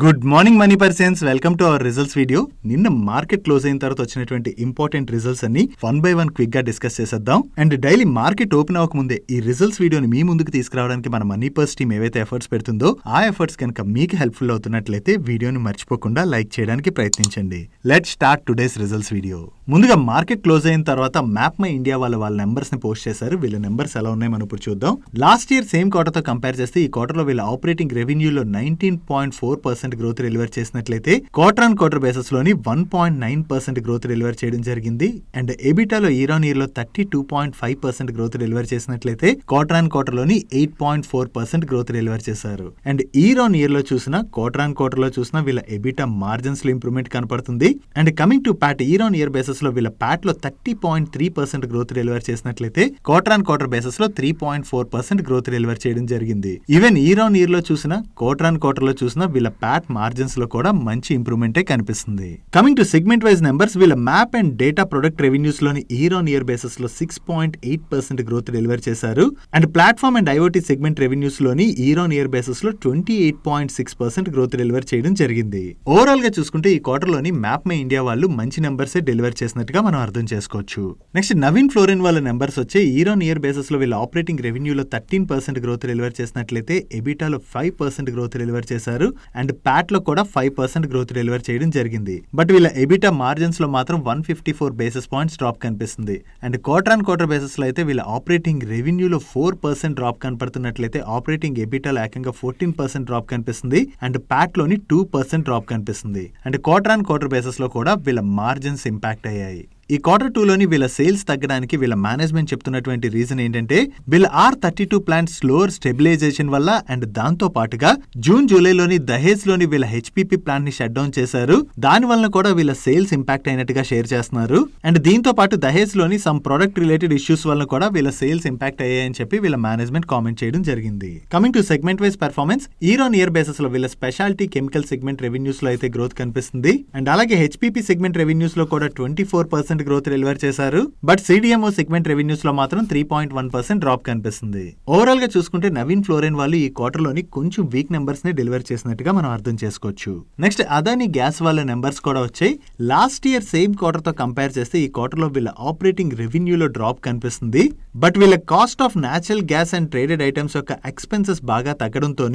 Good morning money persons, welcome to our results video. నిన్న market close అయిన తర్వాత వచ్చినటువంటి ఇంపార్టెంట్ రిజల్ట్స్ అన్ని వన్ బై వన్ క్విక్ గా డిస్కస్ చేసేద్దాం. అండ్ డైలీ మార్కెట్ ఓపెన్ అవ్వక ముందే ఈ రిజల్ట్స్ వీడియోని మీ ముందుకు తీసుకురావడానికి మన మనీ పర్స్ టీమ్ ఏవైతే ఎఫర్ట్స్ పెడుతుందో ఆ ఎఫర్ట్స్ కనుక మీకు హెల్ప్ఫుల్ అవుతున్నట్లయితే వీడియోని మర్చిపోకుండా లైక్ చేయడానికి ప్రయత్నించండి. Let start today's results video. ముందుగా మార్కెట్ క్లోజ్ అయిన తర్వాత మ్యాప్మై ఇండియా వాళ్ళ నెంబర్స్ ని పోస్ట్ చేశారు. వీళ్ళ నెంబర్స్ ఎలా ఉన్నాయి మనం ఇప్పుడు చూద్దాం. లాస్ట్ ఇయర్ సేమ్ క్వార్టర్ తో కంపేర్ చేస్తే ఈ క్వార్టర్ లో వీళ్ళ ఆపరేటింగ్ రెవెన్యూలో 19.4% గ్రోత్ డెలివర్ చేసినట్లయితే క్వార్టర్ ఆన్ క్వార్టర్ బేసిస్ లోని 1.9% గ్రోత్ డెలివర్ చేయడం జరిగింది. అండ్ ఎబిటాలో ఇయర్ ఆన్ ఇయర్ లో 32.5% గ్రోత్ డెలివర్ చేసినట్లయితే క్వార్టర్ ఆన్ క్వార్టర్ లోని 8.4% గ్రోత్ డెలివర్ చేశారు. అండ్ ఇయర్ ఆన్ ఇయర్ లో చూసినా క్వార్టర్ ఆన్ క్వార్టర్ లో చూసినా వీళ్ళ ఎబిటా మార్జిన్స్ లో ఇంప్రూవ్మెంట్ కనపడుతుంది. And coming to Pat, year on year basis లో వీళ్ళ ప్యాట్ లో 30.3% గ్రోత్ డెలివర్ చేసినట్లయితే క్వార్టర్ ఆన్ క్వార్టర్ బేసిస్ లో 3.4% గ్రోత్ డెలివర్ చేయడం జరిగింది. ఈవెన్ ఇయర్ ఆన్ ఇయర్ లో చూసినా క్వార్టర్ ఆన్ క్వార్టర్ లో చూసినా వీళ్ళ ప్యాట్ మార్జిన్స్ లో కూడా మంచి ఇంప్రూవ్మెంటే కనిపిస్తుంది. Coming to segment wise numbers, వీళ్ళ map and data product revenues లోని ఇయర్ ఆన్ ఇయర్ బేసిస్ లో 6.8% గ్రోత్ డెలివర్ చేశారు. And platform and IoT segment revenues లోని ఇయర్ ఆన్ ఇయర్ బేసిస్ లో 28.6% గ్రోత్ డెలివర్ చేయడం జరిగింది. ఓవరాల్ గా చూసుకుంటే ఈ క్వార్టర్ లోని మ్యాప్మై ఇండియా వాళ్ళు మంచి నెంబర్స్ డెలివర్ చేసినట్టుగా మనం అర్థం చేసుకోవచ్చు. నెక్స్ట్ నవీన్ ఫ్లోరిన్ వాళ్ళ నెంబర్స్ వచ్చే ఇయర్ ఆన్ ఇయర్ బేసిస్ లో వీళ్ళ ఆపరేటింగ్ రెవెన్యూలో 13% గ్రోత్ డెలివర్ చేసినట్లయితే ఎబిటాలో 5% గ్రోత్ డెలివర్ చేశారు. అండ్ ప్యాట్ లో కూడా 5% గ్రోత్ డెలివర్ చేయడం జరిగింది. బట్ వీళ్ళ ఎబిటా మార్జిన్స్ లో మాత్రం 154 బేసిస్ పాయింట్స్ డ్రాప్ కనిపిస్తుంది. And quarter on quarter basis లో అయితే వీళ్ళ ఆపరేటింగ్ రెవెన్యూలో 4% డ్రాప్ కనపడుతున్నట్లయితే ఆపరేటింగ్ ఎబిటాలో ఏకంగా 14% డ్రాప్ కనిపిస్తుంది. అండ్ ప్యాట్ లోని 2% డ్రాప్ కనిపిస్తుంది. And quarter on quarter basis లో కూడా వీళ్ళ మార్జిన్స్ ఇంపాక్ట్ అయ్యాయి. ఈ క్వార్టర్ 2 లోని వీళ్ళ సేల్స్ తగ్గడానికి వీళ్ళ మేనేజ్మెంట్ చెప్తున్నటువంటి రీజన్ ఏంటంటే వీళ్ళ R32 ప్లాంట్ స్లోర్ స్టెబిలైజేషన్ వల్ల అండ్ దాంతో పాటుగా జూన్ జూలైలోని దహేజ్ లోని వీళ్ళ హెచ్పిపి ప్లాంట్ ని షట్ డౌన్ చేశారు. దాని వలన కూడా వీళ్ళ సేల్స్ ఇంపాక్ట్ అయినట్టుగా షేర్ చేస్తున్నారు. అండ్ దీంతో పాటు దహేజ్ లోని సమ్ ప్రొడక్ట్ రిలేటెడ్ ఇష్యూస్ వల్ల కూడా వీళ్ళ సేల్స్ ఇంపాక్ట్ అయ్యాయని చెప్పి వీళ్ళ మేనేజ్మెంట్ కామెంట్ చేయడం జరిగింది. Coming to segment wise performance, year on year basis లో వీళ్ళ స్పెషాలిటీ కెమికల్ సెగ్మెంట్ రెవెన్యూస్ లో అయితే గ్రోత్ కనిపిస్తుంది. అండ్ అలాగే హెచ్పిపి సెగ్మెంట్ రెవెన్యూస్ లో కూడా 24% గ్రోత్ డెలివర్ చేశారు. బట్ సిడిఎంఓ సెగ్మెంట్ రెవెన్యూస్ లో మాత్రం 3.1% డ్రాప్ కనిపిస్తుంది. ఓవరాల్ గా చూసుకుంటే నవీన్ ఫ్లోరిన్ వాళ్ళు ఈ క్వార్టర్ లోని కొంచెం వీక్ నెంబర్స్ ని డెలివర్ చేసినట్టుగా మనం అర్థం చేసుకోవచ్చు. నెక్స్ట్ అదాని గ్యాస్ వాళ్ళ నెంబర్స్ కూడా వచ్చాయి. లాస్ట్ ఇయర్ సేమ్ క్వార్టర్ తో కంపేర్ చేస్తే ఈ క్వార్టర్ లో వీళ్ళ ఆపరేటింగ్ రెవెన్యూలో డ్రాప్ కనిపిస్తుంది. బట్ వీళ్ళ cost of natural gas and traded items యొక్క ఎక్స్పెన్సెస్ బాగా తగ్గడంతో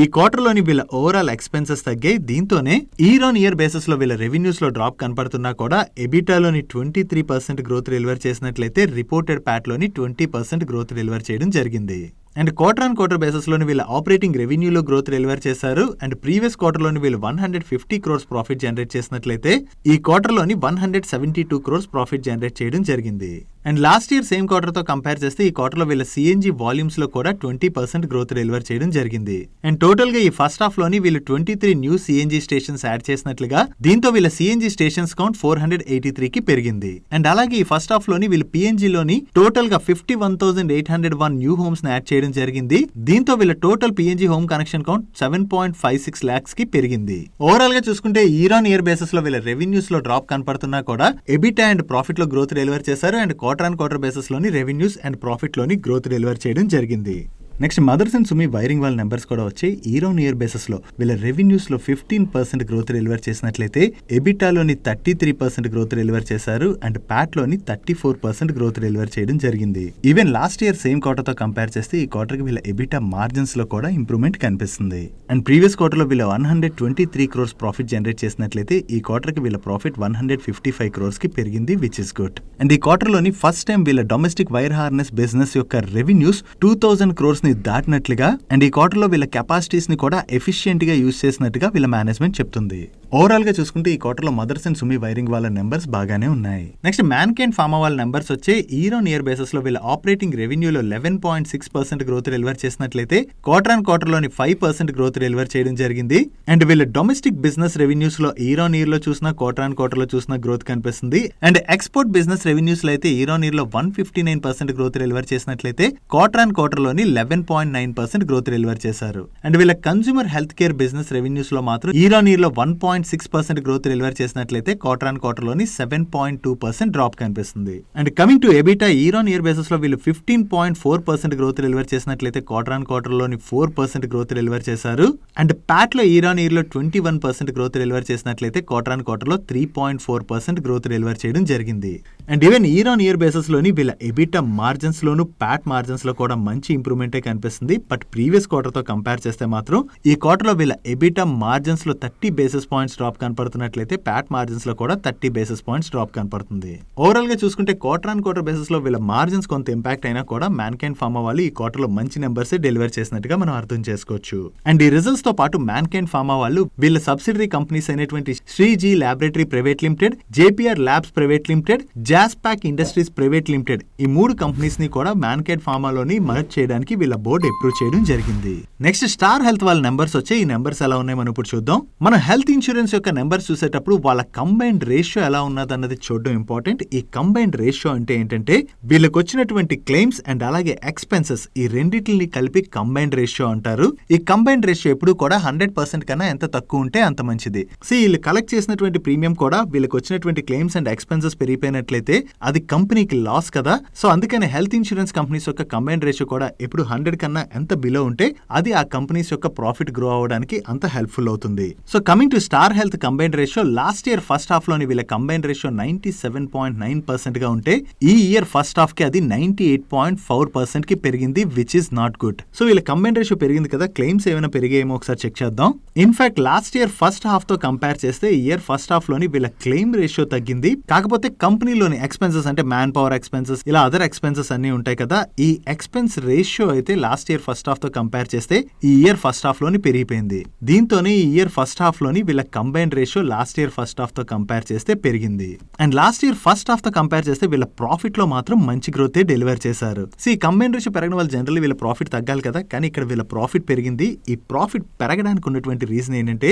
ఈ క్వార్టర్ లోని వీళ్ళ ఓవరాల్ ఎక్స్పెన్సెస్ తగ్గాయి. దీంతోనే ఇయర్ ఆన్ ఇయర్ బేసిస్ లో వీళ్ళ రెవెన్యూస్ లో డ్రాప్ కనపడుతున్నా కూడా ఎబిటాలోని 23% గ్రోత్ డెలివర్ చేసినట్లయితే రిపోర్టెడ్ ప్యాట్ లోని 20% గ్రోత్ డెలివర్ చేయడం జరిగింది. And quarter on quarter basis లోని వీళ్ళ ఆపరేటింగ్ రెవెన్యూలో గ్రోత్ డెలివర్ చేశారు. అండ్ ప్రీవియస్ క్వార్టర్ లోని వీళ్ళు 150 క్రోర్స్ ప్రాఫిట్ జనరేట్ చేసినట్లయితే ఈ క్వార్టర్ లోని 172 క్రోర్స్ ప్రాఫిట్ జనరేట్ చేయడం జరిగింది. And last year same quarter తో కంపేర్ చేస్తే ఈ క్వార్టర్ లో వీళ్ళ సిఎన్జి వాల్యూమ్స్ లో కూడా 20% గ్రోత్ డెలివర్ చేయడం జరిగింది. అండ్ టోటల్ గా ఈ ఫస్ట్ హాఫ్ లోని వీళ్ళు 23 న్యూ సిఎన్జి స్టేషన్స్ యాడ్ చేసినట్లుగా దీంతో వీళ్ళ సిఎన్జి స్టేషన్స్ కౌంట్ 483 కి పెరిగింది. అండ్ అలాగే ఈ ఫస్ట్ హాఫ్ లోని వీళ్ళు పిఎన్జి లోని టోటల్ గా 51,801 న్యూ హోమ్స్ ని యాడ్ చేయడం జరిగింది. దీంతో వీళ్ళ total PNG home connection count 7.56 lakhs కి పెరిగింది. ఓవరాల్ గా చూసుకుంటే ఇయర్ ఆన్ ఇయర్ బేసిస్ లో వీళ్ళ రెవెన్యూస్ లో డ్రాప్ కనపడుతున్నా కూడా ఎబిటా అండ్ ప్రాఫిట్ లో గ్రోత్ డెలివర్ చేశారు. And quarter on quarter basis లోని రెవెన్యూస్ అండ్ ప్రాఫిట్ లోని గ్రోత్ డెలివర్ చేయడం జరిగింది. నెక్స్ట్ మదర్సన్ సుమి వైరింగ్ వాళ్ళ నెంబర్స్ కూడా వచ్చి ఇయర్ ఆన్ ఇయర్ బేసిస్ లో వీళ్ళ రెవెన్యూస్ లో 15% గ్రోత్ డెలివర్ చేసినట్లయితే ఎబిటాలోని 33% గ్రోత్ డెలివర్ చేశారు. అండ్ ప్యాట్ లోని 34% గ్రోత్ డెలివర్ చేయడం జరిగింది. Even last year same quarter తో కంపేర్ చేస్తే ఈ క్వార్టర్ కి వీళ్ళ ఎబిటా మార్జిన్స్ లో కూడా ఇంప్రూవ్మెంట్ కనిపిస్తుంది. అండ్ ప్రీవియస్ క్వార్టర్ లో వీళ్ళ 123 క్రోర్స్ ప్రాఫిట్ జనరేట్ చేసినట్లయితే ఈ క్వార్టర్ కి వీళ్ళ ప్రాఫిట్ 155 క్రోర్స్ కి పెరిగింది, విచ్ ఇస్ గుడ్. అండ్ ఈ క్వార్టర్ లోని ఫస్ట్ టైం వీళ్ళ డొమెస్టిక్ వైర్ హార్నెస్ బిజినెస్ యొక్క రెవెన్యూస్ 2000 క్రోర్స్ దాటినట్లుగా అండ్ ఈ క్వార్టర్ లో వీళ్ళ కెపాసిటీస్ ని కూడా ఎఫిషియెంట్ గా యూజ్ చేసినట్టుగా వీళ్ళ మేనేజ్మెంట్ చెప్తుంది. ఓవరాల్ గా చూసుకుంటే ఈ క్వార్టర్ లో మదర్సన్ సుమి వైరింగ్ వాళ్ళ నెంబర్స్ బాగానే ఉన్నాయి. నెక్స్ట్ మ్యాన్కైండ్ ఫార్మా వాళ్ళ నెంబర్స్ వచ్చే ఇయర్ ఆన్ ఇయర్ బేసిస్ లో వీళ్ళ ఆపరేటింగ్ రెవెన్యూలో 11.6% గ్రోత్ డెలివర్ చేసినట్లయితే క్వార్టర్ ఆన్ క్వార్టర్ లోని 5% గ్రోత్ డెలివర్ చేయడం జరిగింది. అండ్ వీళ్ళ డొమెస్టిక్ బిజినెస్ రెవెన్యూస్ లో ఇయర్ ఆన్ ఇయర్ లో చూసినా క్వార్టర్ ఆన్ క్వార్టర్ లో చూసినా గ్రోత్ కనిపిస్తుంది. అండ్ ఎక్స్పోర్ట్ బిజినెస్ రెవెన్యూస్ లో అయితే ఇయర్ ఆన్ ఇయర్ లో 159% గ్రోత్ డెలివర్ చేసినట్లయితే క్వార్టర్ ఆన్ క్వార్టర్ లోని 7.9% గ్రోత్ డెలివర్ చేశారు. అండ్ వీళ్ళ consumer health care business revenues లో మాత్రం ఇయర్ ఆన్ ఇయర్ లో 1.6% గ్రోత్ డెలివర్ చేసినట్లయితే క్వార్టర్ ఆన్ క్వార్టర్ లోని 7.2% డ్రాప్ కనిపిస్తుంది. And coming to EBITDA year on year basis లో వీళ్ళు 15.4% గ్రోత్ డెలివర్ చేసినట్లయితే క్వార్టర్ ఆన్ క్వార్టర్ లోని 4% గ్రోత్ డెలివర్ చేశారు. అండ్ ప్యాట్ లో ఇయర్ ఆన్ ఇయర్ లో 21% గ్రోత్ డెలివర్ చేసినట్లయితే క్వార్టర్ ఆన్ క్వార్టర్ లో 3.4% గ్రోత్ డెలివర్ చేయడం జరిగింది. And even year on year basis లోని వీళ్ళ ఎబిటా మార్జిన్స్ లోను ప్యాట్ మార్జిన్స్ లో కూడా మంచి ఇంప్రూవ్మెంటే కనిపిస్తుంది. బట్ ప్రీవియస్ క్వార్టర్ తో కంపేర్ చేస్తే మాత్రం ఈ క్వార్టర్ లో వీళ్ళ ఎబిటా మార్జిన్స్ లో 30 బేసిస్ పాయింట్స్ డ్రాప్ కనపడుతున్నట్లయితే ప్యాట్ మార్జిన్స్ లో కూడా 30 బేసిస్ పాయింట్స్ డ్రాప్ కనపడుతుంది. ఓవరాల్ గా చూసుకుంటే క్వార్టర్ ఆన్ క్వార్టర్ బేసిస్ లో వీళ్ళ మార్జిన్స్ కొంత ఇంపాక్ట్ అయినా కూడా మ్యాన్కైండ్ ఫార్మా వాళ్ళు ఈ క్వార్టర్ లో మంచి నెంబర్స్ డెలివర్ చేసినట్టుగా మనం అర్థం చేసుకోవచ్చు. అండ్ ఈ రిజల్ట్స్ తో పాటు మ్యాన్కైండ్ ఫార్మా వాళ్ళు వీళ్ళ సబ్సిడరీ కంపెనీస్ అయినటువంటి Shreeji laboratory private limited, JPR labs private limited, జాస్పాక్ ఇండస్ట్రీస్ ప్రైవేట్ లిమిటెడ్ ఈ 3 కంపెనీస్ ని కూడా మ్యాన్కైండ్ ఫార్మాలోని మర్జ్ చేయడానికి వీళ్ళ బోర్డు అప్రూవ్ చేయడం జరిగింది. నెక్స్ట్ స్టార్ హెల్త్ వాళ్ళ నెంబర్స్ వచ్చాయి. ఈ నెంబర్స్ ఎలా ఉన్నాయి మనం ఇప్పుడు చూద్దాం. మన హెల్త్ ఇన్సూరెన్స్ యొక్క నెంబర్స్ చూసేటప్పుడు వాళ్ళ కంబైన్డ్ రేషియో ఎలా ఉన్నది అన్నది చూడడం ఇంపార్టెంట్. ఈ కంబైన్డ్ రేషియో అంటే ఏంటంటే వీళ్ళకి వచ్చినటువంటి క్లెయిమ్స్ అండ్ అలాగే ఎక్స్పెన్సెస్ ఈ రెండింటిని కలిపి కంబైన్డ్ రేషియో అంటారు. ఈ కంబైన్డ్ రేషియో ఎప్పుడు కూడా 100% కన్నా ఎంత తక్కువ ఉంటే అంత మంచిది. వీళ్ళు కలెక్ట్ చేసినటువంటి ప్రీమియం కూడా వీళ్ళకి వచ్చినటువంటి క్లెయిమ్స్ అండ్ ఎక్స్పెన్సెస్ పెరిగిపోయినట్లయితే అది కంపెనీకి లాస్ కదా. సో అందుకని హెల్త్ ఇన్సూరెన్స్ కంపెనీస్ యొక్క కంబైన్డ్ రేషియో కూడా ఎప్పుడు 100 కన్నా ఎంత బిలో ఉంటే అది ఆ కంపెనీస్ యొక్క ప్రాఫిట్ గ్రో అవడానికి అంత హెల్ప్ఫుల్ అవుతుంది. So coming to star health combined ratio last year first half లోని వీళ్ళ కంబైన్డ్ రేషియో 97.9% గా ఉంటే ఈ ఇయర్ ఫస్ట్ హాఫ్ కి అది 98.4% కి పెరిగింది, which is not good. So వీళ్ళ కంబైన్డ్ రేషియో పెరిగింది కదా, క్లెయిమ్స్ ఏమైనా పెరిగాయేమో ఒకసారి చెక్ చేద్దాం. In fact last year first half తో కంపేర్ చేస్తే ఈ ఇయర్ ఫస్ట్ హాఫ్ లోని వీళ్ళ క్లెయిమ్ రేషియో తగ్గింది. కాకపోతే కంపెనీలోని ఎక్స్పెన్సెస్ అంటే మ్యాన్ పవర్ ఎక్స్పెన్సెస్ ఇలా అదర్ ఎక్స్పెన్సెస్ అన్ని ఉంటాయి కదా, ఈ ఎక్స్పెన్స్ రేషియో అయితే లాస్ట్ ఇయర్ ఫస్ట్ హాఫ్ తో కంపేర్ చేస్తే ఈ ఇయర్ ఫస్ట్ హాఫ్ లోని పెరిగిపోయింది. దీంతోనే ఈ ఇయర్ ఫస్ట్ హాఫ్ లోని వీళ్ళ combined ratio last year first half తో కంపేర్ చేస్తే పెరిగింది. And last year first half తో కంపేర్ చేస్తే వీళ్ళ ప్రాఫిట్ లో మాత్రం మంచి గ్రోత్ డెలివర్ చేశారు. ఈ కంబైన్డ్ రేషియో పెరగడం వల్ల జనరల్లీ వీళ్ళ ప్రాఫిట్ తగ్గాలి కదా, కానీ ఇక్కడ వీళ్ళ ప్రాఫిట్ పెరిగింది. ఈ ప్రాఫిట్ పెరగడానికి ఉన్నటువంటి రీజన్ ఏంటంటే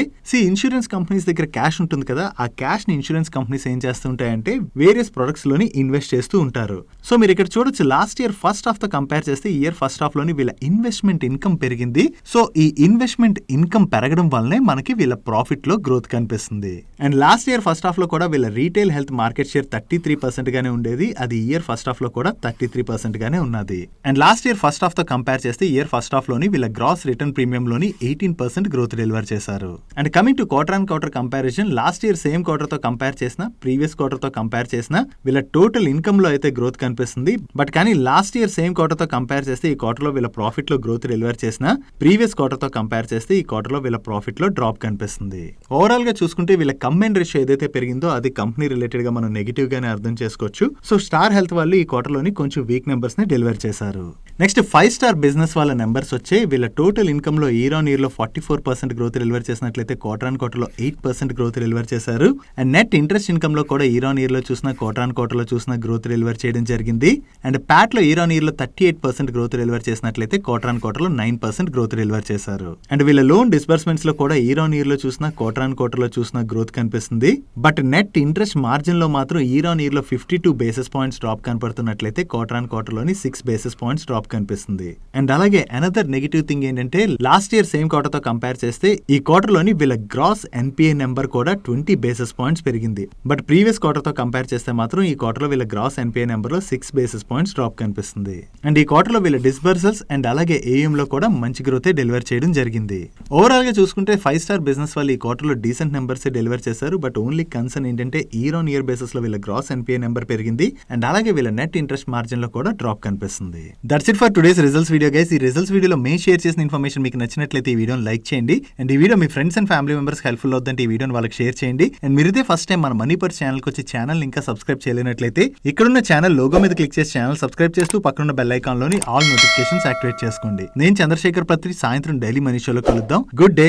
ఇన్సూరెన్స్ కంపెనీస్ దగ్గర క్యాష్ ఉంటుంది కదా, ఆ క్యాష్ ని ఇన్సూరెన్స్ కంపెనీస్ ఏం చేస్తుంటాయంటే వేరియస్ ప్రొడక్ట్స్ లోని ఇన్వెస్ట్ చేస్తూ ఉంటారు. సో మీరు ఇక్కడ చూడొచ్చు లాస్ట్ ఇయర్ ఫస్ట్ హాఫ్ తో కంపేర్ చేస్తే ఈ ఇయర్ ఫస్ట్ హాఫ్ లోని వీళ్ళ ఇన్వెస్ట్మెంట్ ఇన్కమ్ పెరిగింది. సో ఈ ఇన్వెస్ట్మెంట్ ఇన్కమ్ పెరగడం వల్లనే మనకి వీళ్ళ ప్రాఫిట్ లో గ్రోత్ కనిపిస్తుంది. And last year first half లో కూడా వీళ్ళ రీటైల్ హెల్త్ మార్కెట్ షేర్ 33% గానే ఉండేది, అది ఇయర్ ఫస్ట్ హాఫ్ లో కూడా 33% గానే ఉన్నది. And last year first half తో కంపేర్ చేస్తే ఇయర్ ఫస్ట్ హాఫ్ లోని వీళ్ళ గ్రాస్ రిటర్న్ ప్రీమియం లోని 18% గ్రోత్ డెలివర్ చేశారు. And coming to quarter on quarter comparison, last year same quarter తో కంపేర్ చేసిన ప్రీవియస్ క్వార్టర్ తో కంపేర్ చేసిన వీళ్ళ టోటల్ ఇన్కమ్ లో అయితే గ్రోత్ కనిపిస్తుంది. బట్ కానీ లాస్ట్ ఇయర్ సేమ్ క్వార్టర్ తో కంపేర్ చేస్తే ఈ క్వార్టర్ లో వీళ్ళ ప్రాఫిట్ లో గ్రోత్ డెలివర్ చేసిన ప్రీవియస్ క్వార్టర్ తో కంపేర్ చేస్తే ఈ క్వార్టర్ లో వీళ్ళ ప్రాఫిట్ లో డ్రాప్ కనిపిస్తుంది. ఓవరాల్ గా చూసుకుంటే వీళ్ళ కంబైన్డ్ రేషియో ఏదైతే పెరిగిందో అది కంపెనీ రిలేటెడ్ గా మనం నెగిటివ్ గానే అర్థం చేసుకోవచ్చు. సో స్టార్ హెల్త్ వాళ్ళు ఈ క్వార్టర్ లోని కొంచెం వీక్ నెంబర్స్ ని డెలివర్ చేశారు. నెక్స్ట్ 5 స్టార్ బిజినెస్ వాళ్ళ నెంబర్స్ వచ్చాయి. వీళ్ళ టోటల్ ఇన్కమ్ లో ఇయర్ ఆన్ ఇయర్ లో 44% గ్రోత్ డెలివర్ చేసినట్లయితే క్వార్టర్ ఆన్ క్వార్టర్ లో 8% గ్రోత్ డెలివర్ చేశారు. అండ్ నెట్ ఇంట్రెస్ట్ ఇన్కమ్ లో కూడా ఇయర్ ఆన్ ఇయర్ లో చూసిన క్వార్టర్ ఆన్ క్వార్టర్ లో చూసిన గ్రోత్ డెలివర్ చేయడం జరిగింది. అండ్ ప్యాట్ లో ఇయర్ ఆన్ ఇయర్ లో 38% గ్రోత్ డెలివర్ చేసినట్లయితే క్వార్టర్ ఆన్ క్వార్టర్ లో 9% గ్రోత్ డెలివర్ చేశారు. అండ్ వీళ్ళ లోన్ డిస్బర్స్మెంట్స్ లో కూడా ఇయర్ ఆన్ ఇయర్ లో చూసిన క్వార్టర్ ఆన్ క్వార్టర్ లో చూసిన గ్రోత్ కనిపిస్తుంది. బట్ నెట్ ఇంట్రెస్ట్ మార్జిన్ లో మాత్రం ఇయర్ ఆన్ ఇయర్ లో 52 బేసిస్ పాయింట్స్ డ్రాప్ కనపడుతున్నట్లయితే క్వార్టర్ ఆన్ క్వార్టర్ లోని 6 బేసిస్ పాయింట్స్ డ్రాప్ కనిపిస్తుంది. అండ్ అలాగే అనదర్ నెగిటివ్ థింగ్ ఏంటంటే లాస్ట్ ఇయర్ సేమ్ క్వార్టర్ తో కంపేర్ చేస్తే ఈ క్వార్టర్ లోని వీళ్ళ గ్రాస్ ఎన్పిఏ నెంబర్ కూడా 20 బేసిస్ పాయింట్స్ పెరిగింది. బట్ ప్రీవియస్ క్వార్టర్ తో కంపేర్ చేస్తే మాత్రం ఈ క్వార్టర్ లో వీళ్ళ గ్రాస్ ఎన్పిఏ నెంబర్ లో 6 బేసిస్ పాయింట్స్ డ్రాప్ కనిపిస్తుంది. అండ్ ఈ క్వార్టర్ లో వీళ్ళ డిస్బర్సల్స్ అండ్ అలాగే ఏఎం లో కూడా మంచి గ్రోత్ డెలివర్ చేయడం జరిగింది. ఓవరాల్ గా చూసుకుంటే 5 స్టార్ బిజినెస్ వాళ్ళు ఈ క్వార్టర్ లో డీసెంట్ నెంబర్స్ డెలివర్ చేశారు. బట్ ఓన్లీ కన్సర్న్ ఏంటంటే ఇయర్ ఆన్ ఇయర్ బేసిస్ లో వీళ్ళ గ్రాస్ ఎన్పిఏ నెంబర్ పెరిగింది అండ్ అలాగే వీళ్ళ నెట్ ఇంట్రెస్ట్ మార్జిన్ లో కూడా డ్రాప్ కనిపిస్తుంది. That's it for today's results video guys. ఈ రిజల్ట్స్ వీడియోలో మేము షేర్ చేసిన ఇన్ఫర్మేషన్ మీకు నచ్చినట్లయితే ఈ వీడియోని లైక్ చేయండి. అండ్ ఈ video me friends and family members helpful అవుతుంటే ఈ వీడియోని వాళ్ళకి షేర్ చేయండి. అండ్ మీరు ఇదే ఫస్ట్ టైం మన మనీ పర్ ఛానల్ కి వచ్చి ఛానల్ ఇంకా సబ్స్క్రైబ్ చేయలేనట్లయితే ఇక్కడున్న ఛానల్ లోగో మీద క్లిక్ చేసి ఛానల్ సబ్స్క్రైబ్ చేస్తూ పక్కన బెల్ ఐకాన్ లోని ఆల్ నోటిఫికేషన్స్ యాక్టివేట్ చేసుకోండి. నేను చంద్రశేఖర్ పత్రి, సాయంత్రం డైలీ మనీ షోలో కలుద్దాం. Good day.